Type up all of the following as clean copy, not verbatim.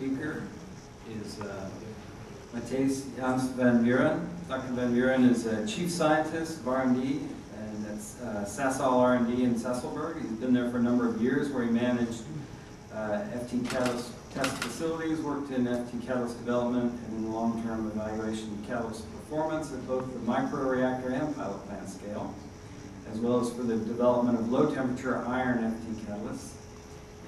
speaker is Matthijs Jans van Buren. Dr. van Buren is a chief scientist of R&D, and that's Sasol R&D in Sasselberg. He's been there for a number of years, where he managed FT catalyst test facilities, worked in FT catalyst development, and in long-term evaluation of catalyst performance at both the microreactor and pilot plant scale, as well as for the development of low-temperature iron FT catalysts.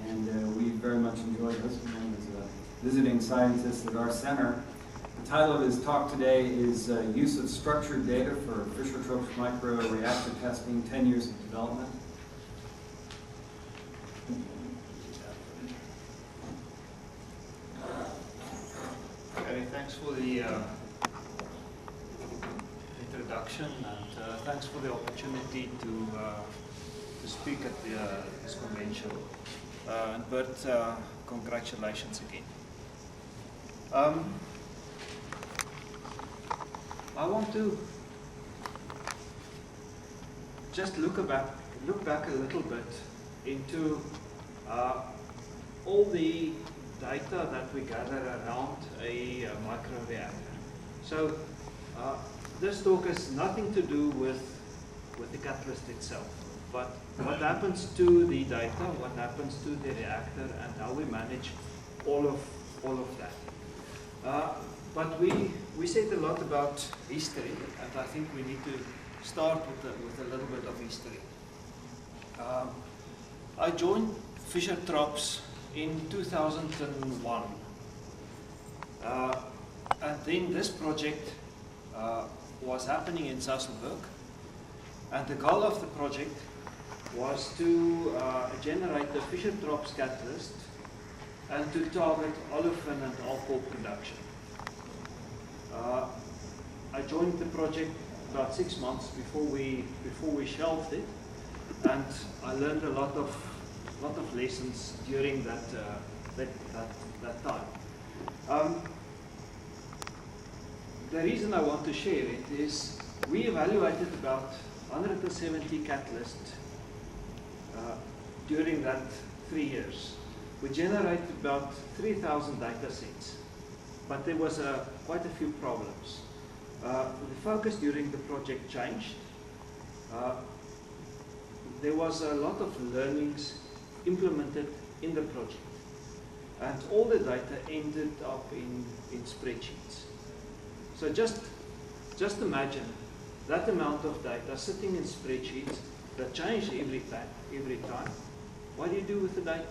And we very much enjoyed hosting him as a visiting scientist at our center. The title of his talk today is Use of Structured Data for Fischer-Tropsch Microreactor Testing, 10 Years of Development. Okay, thanks for the introduction, and thanks for the opportunity to speak at this convention. And Bert, congratulations again. I want to just look back a little bit into all the data that we gather around a microreactor. So this talk has nothing to do with the catalyst itself, but what happens to the data, what happens to the reactor, and how we manage all of that. But we said a lot about history, and I think we need to start with a little bit of history. I joined Fischer-Tropsch in 2001, and then this project was happening in Sasselberg, and the goal of the project was to generate the Fischer-Tropsch catalyst and to target olefin and alcohol production. I joined the project about 6 months before we shelved it, and I learned a lot of lessons during that time. The reason I want to share it is we evaluated about 170 catalysts during that 3 years. We generated about 3,000 data sets, but there was quite a few problems. The focus during the project changed. There was a lot of learnings implemented in the project, and all the data ended up in spreadsheets. So just imagine that amount of data sitting in spreadsheets that change every time. What do you do with the data?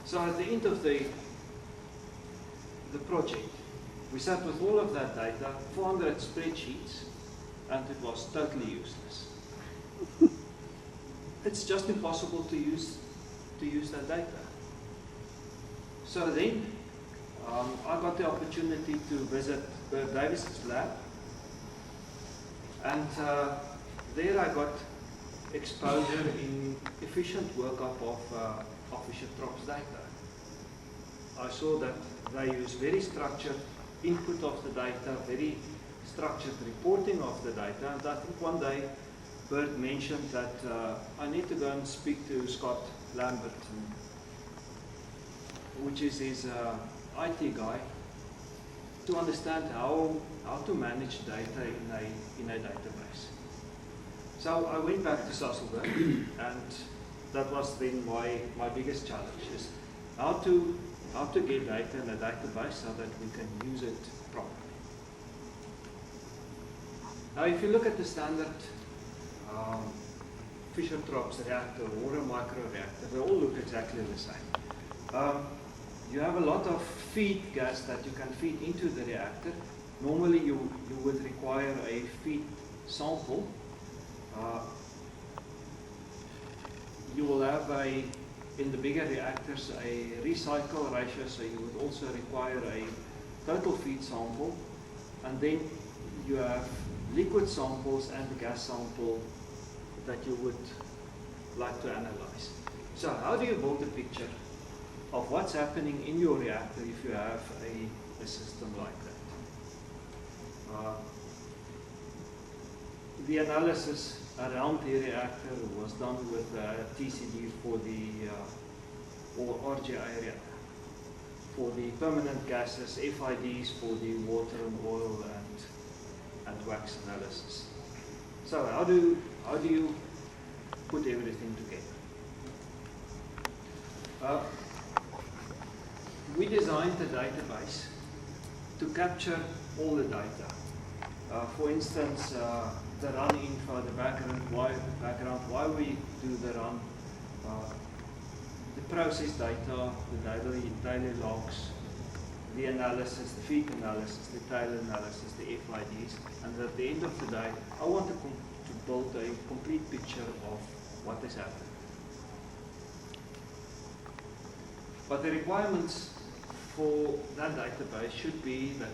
So at the end of the project, we sat with all of that data, 400 spreadsheets, and it was totally useless. It's just impossible to use that data. So then I got the opportunity to visit Bert Davis's lab, and there I got exposure in efficient workup of Fischer-Tropsch data. I saw that they use very structured input of the data, very structured reporting of the data, and I think one day Bert mentioned that I need to go and speak to Scott Lambert, which is his IT guy, to understand how to manage data in a database. So I went back to Sasselberg, and that was then my biggest challenge, is how to get data in a database so that we can use it properly. Now, if you look at the standard Fischer-Tropsch reactor or a microreactor, they all look exactly the same. You have a lot of feed gas that you can feed into the reactor. Normally, you would require a feed sample. You will have in the bigger reactors a recycle ratio, so you would also require a total feed sample, and then you have liquid samples and gas sample that you would like to analyze. So how do you build a picture of what's happening in your reactor if you have a system like that? the analysis around the reactor was done with TCD for the or RGI reactor. For the permanent gases, FIDs for the water and oil and wax analysis. So how do you put everything together? We designed the database to capture all the data. For instance, the run info, the background, why we do the run, the process data, the daily logs, the analysis, the feed analysis, the tail analysis, the FIDs, and at the end of the day, I want to build a complete picture of what is happening. But the requirements for that database should be that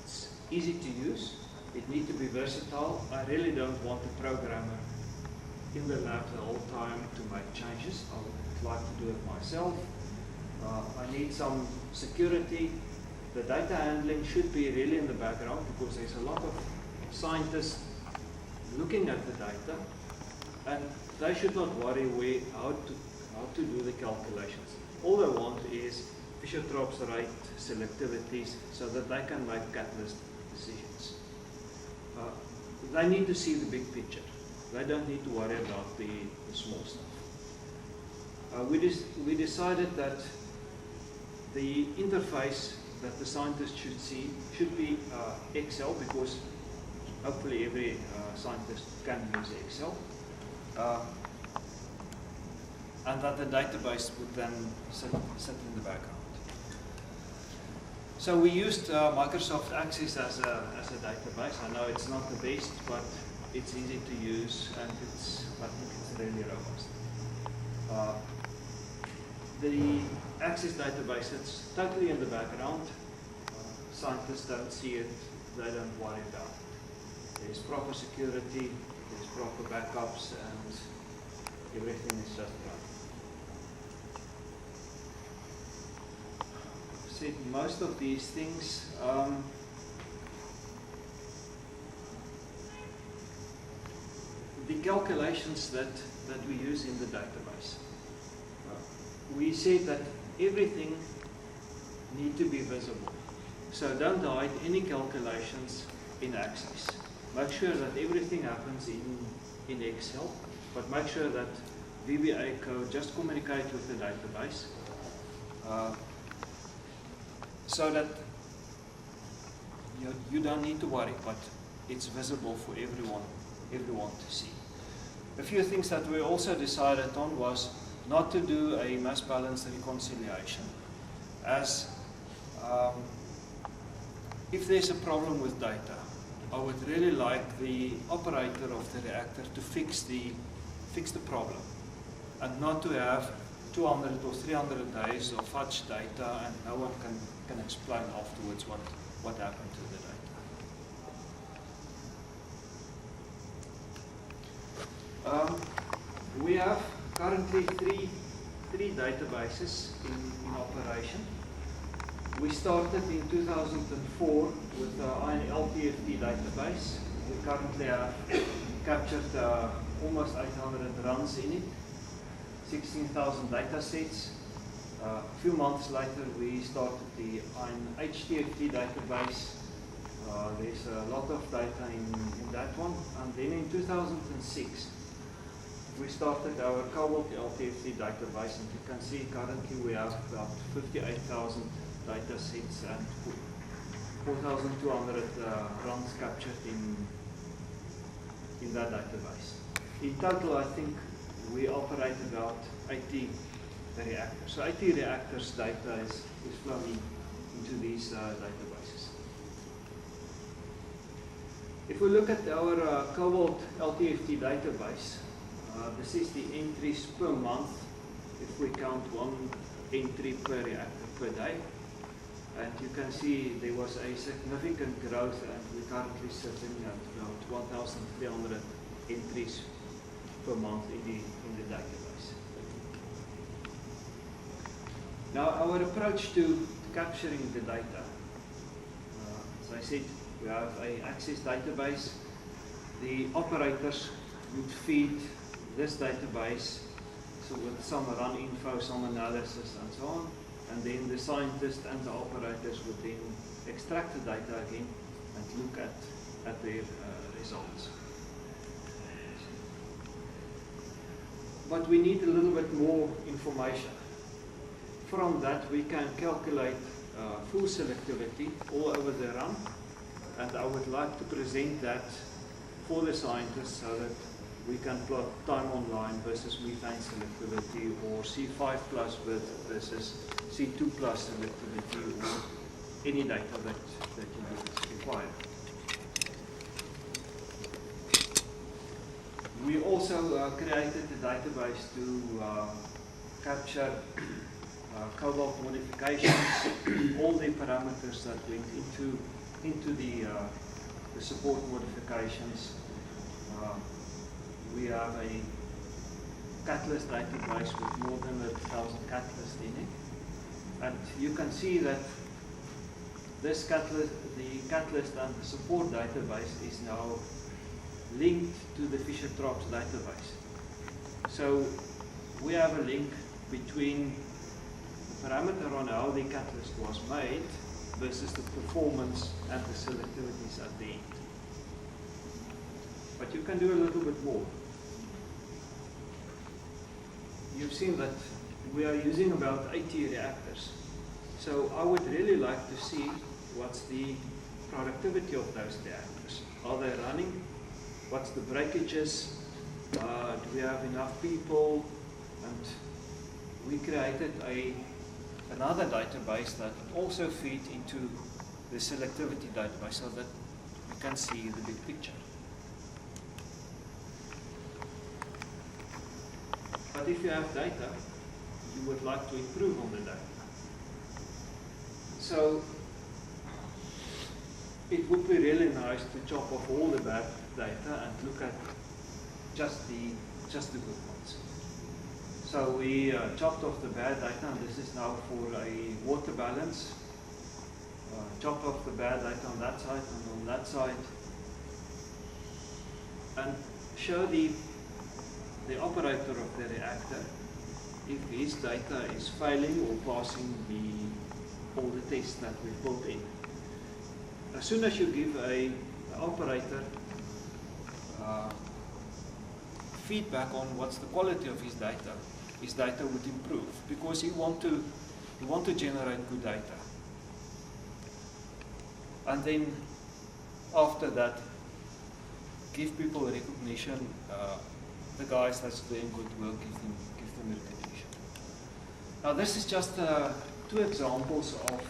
it's easy to use, it needs to be versatile. I really don't want a programmer in the lab the whole time to make changes. I would like to do it myself. I need some security. The data handling should be really in the background because there's a lot of scientists looking at the data and they should not worry how to do the calculations. All they want is Fischer-Tropsch rate selectivities so that they can make catalyst decisions. They need to see the big picture. They don't need to worry about the small stuff. We decided that the interface that the scientist should see should be Excel because hopefully every scientist can use Excel. And that the database would then sit in the background. So we used Microsoft Access as a database. I know it's not the best, but it's easy to use and I think it's really robust. The Access database sits totally in the background. Scientists don't see it, they don't worry about it. There's proper security, there's proper backups, and everything is just right. Said most of these things. The calculations that we use in the database. We said that everything needs to be visible. So don't hide any calculations in Access. Make sure that everything happens in Excel, but make sure that VBA code just communicate with the database. So that you don't need to worry, but it's visible for everyone to see. A few things that we also decided on was not to do a mass balance reconciliation, as if there's a problem with data, I would really like the operator of the reactor to fix the problem, and not to have 200 or 300 days of fudge data and no one can explain afterwards what happened to the data. We have currently three databases in operation. We started in 2004 with the LTFT database. We currently have captured almost 800 runs in it, 16,000 data sets. A few months later, we started the HTFT database. There's a lot of data in that one. And then in 2006, we started our Cobalt LTFT database, and you can see currently we have about 58,000 data sets and 4,200 runs captured in that database. In total, I think we operate about 80 reactors. So 80 reactors data is flowing into these databases. If we look at our Cobalt LTFT database, this is the entries per month if we count one entry per reactor per day. And you can see there was a significant growth, and we're currently sitting at about 1,300 entries per month in the database. Now, our approach to capturing the data. As I said, we have an Access database. the operators would feed this database so with some run info, some analysis and so on, and then the scientists and the operators would then extract the data again and look at their results. But we need a little bit more information. From that we can calculate full selectivity all over the run, and I would like to present that for the scientists so that we can plot time online versus methane selectivity, or C5 plus versus C2 plus selectivity, or any data that you require. We also created a database to capture cobalt modifications, all the parameters that went into the support modifications. We have a catalyst database with more than 1,000 catalysts in it, and you can see that this catalyst, the catalyst and the support database, is now linked to the Fischer-Tropsch database. So we have a link between the parameter on how the catalyst was made versus the performance and the selectivities at the end. But you can do a little bit more. You've seen that we are using about 80 reactors. So I would really like to see what's the productivity of those reactors. Are they running? What's the breakages? Do we have enough people? And we created another database that also feeds into the selectivity database so that we can see the big picture. But if you have data, you would like to improve on the data. So it would be really nice to chop off all the bad data and look at just the good ones. So we chopped off the bad data, and this is now for a water balance. Chopped off the bad data on that side and on that side, and show the operator of the reactor if his data is failing or passing all the tests that we built in. As soon as you give an operator feedback on what's the quality of his data would improve, because you want to generate good data. And then after that, give people recognition. The guys that's doing good work, give them recognition. Now this is just 2 examples of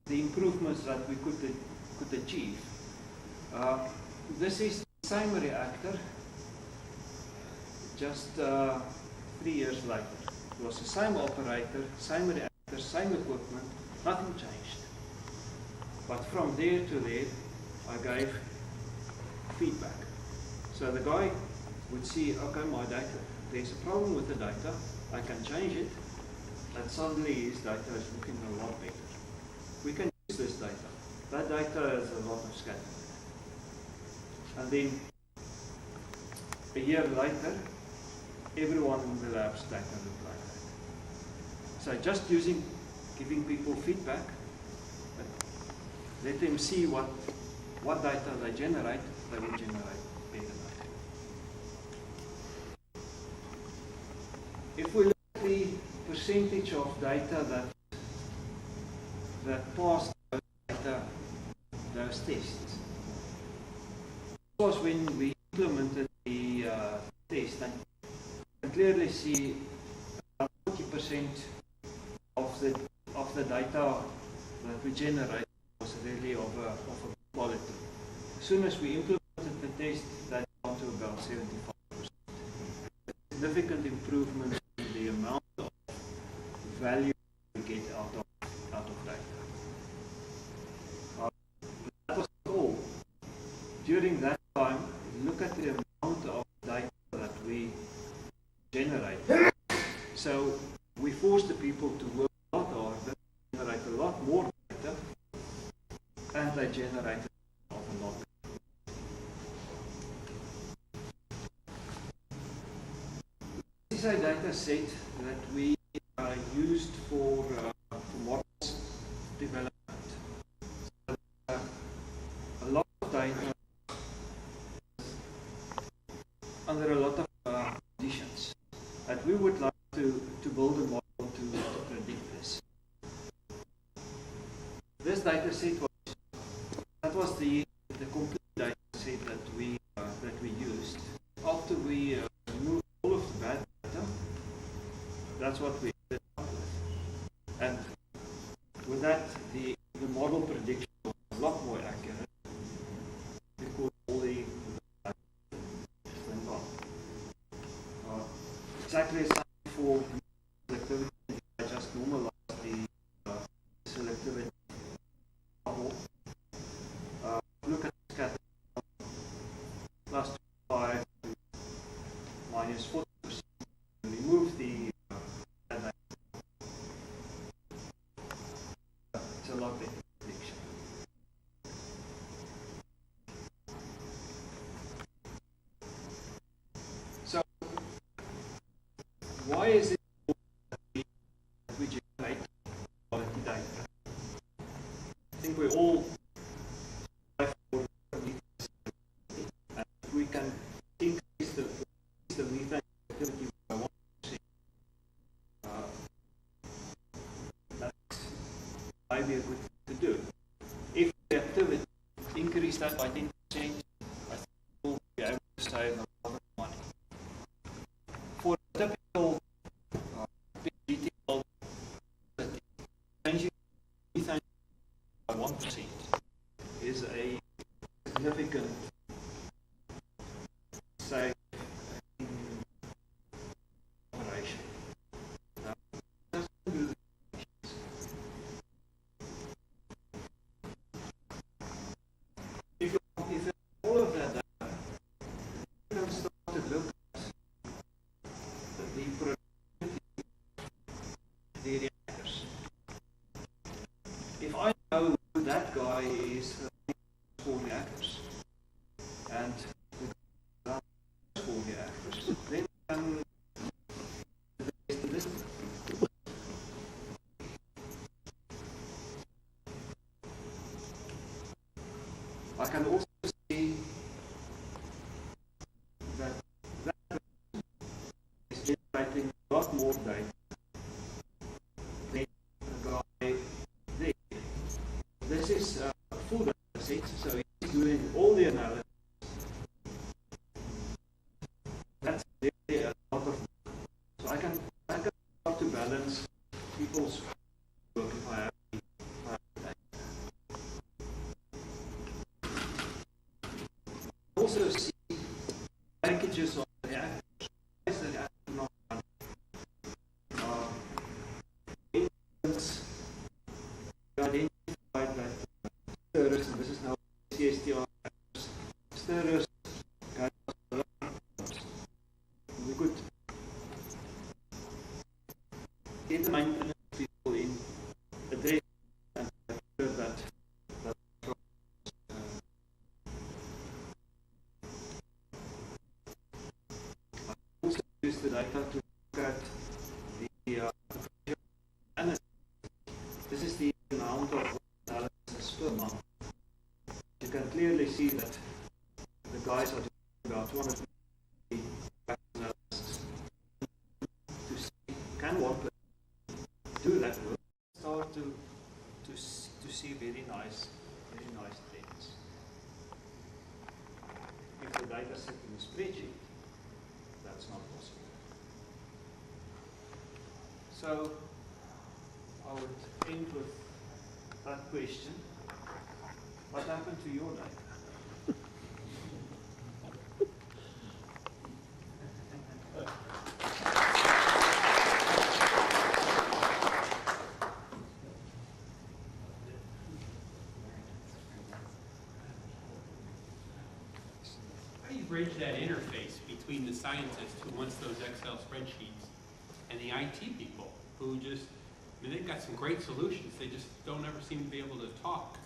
the improvements that we could achieve. This is the same reactor, just 3 years later. It was the same operator, same reactor, same equipment, nothing changed. But from there to there, I gave feedback. So the guy would see, okay, my data, there's a problem with the data, I can change it, and suddenly his data is looking a lot better. We can use this data. That data has a lot of scattering. And then a year later, everyone in the lab's data looked like that. So just giving people feedback, let them see what data they generate, they will generate better data. If we look at the percentage of data that passed those tests, of course when we implemented the test, and you can clearly see about 40% of the data that we generate was really of a quality. As soon as we implemented the test, that down to about 75%. Significant improvement in the amount of value we get out of data. That was all. During that time, look at the amount of data that we generate. So we forced the people to work a lot harder, generate a lot more data, and they generated a lot. is a data set that we used for models development. So, a lot of data under a lot of conditions that we would like to build a model to predict this. This data set was the complete data set that we used. After we removed all of the bad data, that's what we ended up with. And with that, the model prediction was a lot more accurate because all the data went on. Exactly the same for selectivity. I just normalized the selectivity model. Look at scatter plus 25 minus 40%. Remove the it's a lot better prediction. So why is it that we generate quality data? I think we all strive for and if we can increase the methane activity by 1%, that's maybe a good thing to do. If the activity increase that by 10%, I think we'll be able to save a lot of money. For a typical PGT, changing methane by 1% is a significant save in operation. If all of that data, you can start to look at the productivity of the reactors. If I know who that guy is for reactors and the for reactors, then I can also see that is generating a lot more data than the guy there. This is a full data set, so he's doing all the analysis. That's really a lot of. So I can start to balance people's work if I have data. Also see packages of reactors. Why is the reactor not running? Instance, we identified that stirrers, and this is now CSTR stirrers, we could get the maintenance people in, address and make sure that also use the data to look at the analysis. This is the amount of analysis per month. You can clearly see that the guys are doing about 250 analysis. To see, can one person do that work? Start to see very nice trends. If the data set in a spreadsheet, that's not possible. So I would end with that question. What happened to your data? How do you bridge that interface between the scientist who wants those Excel spreadsheets and the IT people who just, I mean, they've got some great solutions, they just don't ever seem to be able to talk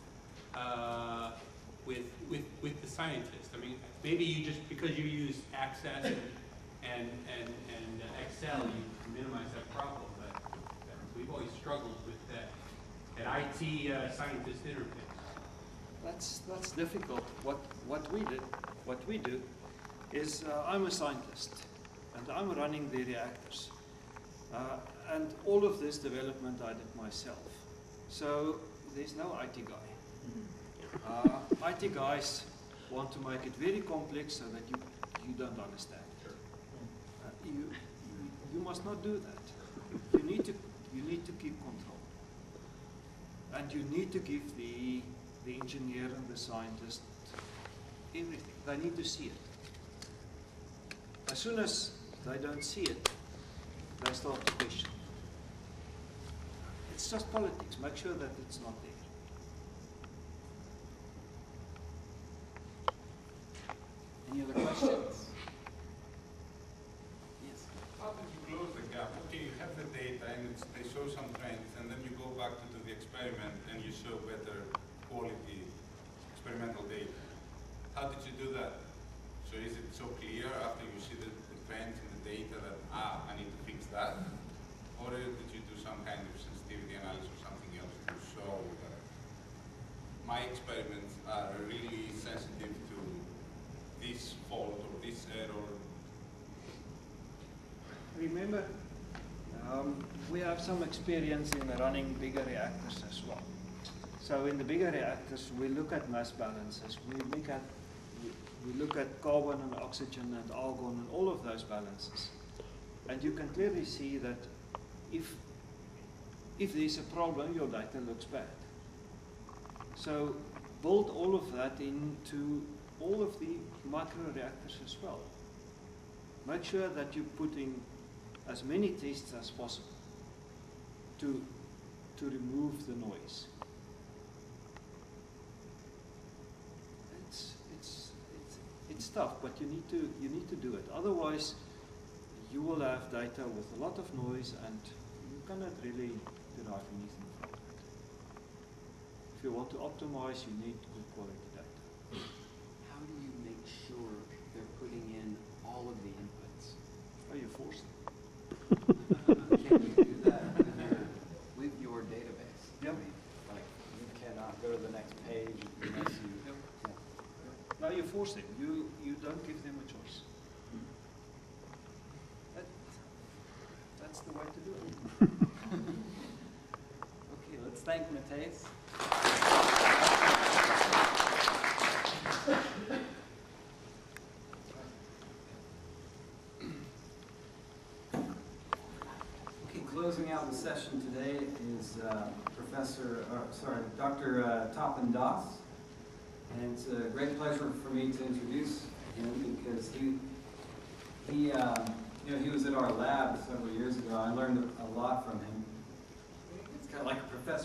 with the scientist. I mean, maybe you just, because you use Access and Excel, you can minimize that problem. But we've always struggled with that IT scientist interface. That's difficult. What we do is I'm a scientist and I'm running the reactors. And all of this development I did myself. So there's no IT guy. IT guys want to make it very complex so that you don't understand. You must not do that. You need to keep control. And you need to give the engineer and the scientist everything. They need to see it. As soon as they don't see it, they start to question. It's just politics. Make sure that it's not there. Any other questions? Yes. How did you close the gap? Okay, you have the data and they show some trends, and then you go back to the experiment and you show better quality experimental data. How did you do that? So is it so clear after you see the trends in the data that, I need to fix that? Or did you do some kind of sensitivity analysis or something else to show that my experiments are really sensitive to this fault or this error? Remember, we have some experience in running bigger reactors as well. So in the bigger reactors, we look at mass balances. We look at carbon and oxygen and argon and all of those balances. And you can clearly see that if there's a problem, your data looks bad. So build all of that into all of the microreactors as well. Make sure that you put in as many tests as possible to remove the noise. It's tough, but you need to do it. Otherwise, you will have data with a lot of noise, and you cannot really derive anything from it. If you want to optimize, you need good quality data. How do you make sure they're putting in all of the inputs? Oh, you force them. Can you do that with your database? Yep. I mean, like, you cannot go to the next page unless you... No, you force them. You don't give them a choice. That's the way to do it. Okay, let's thank Matthijs. Okay, closing out the session today is Dr. Toppin Das. And it's a great pleasure for me to introduce him because he was at our lab several years ago. I learned a lot from him. It's kind of like a professor.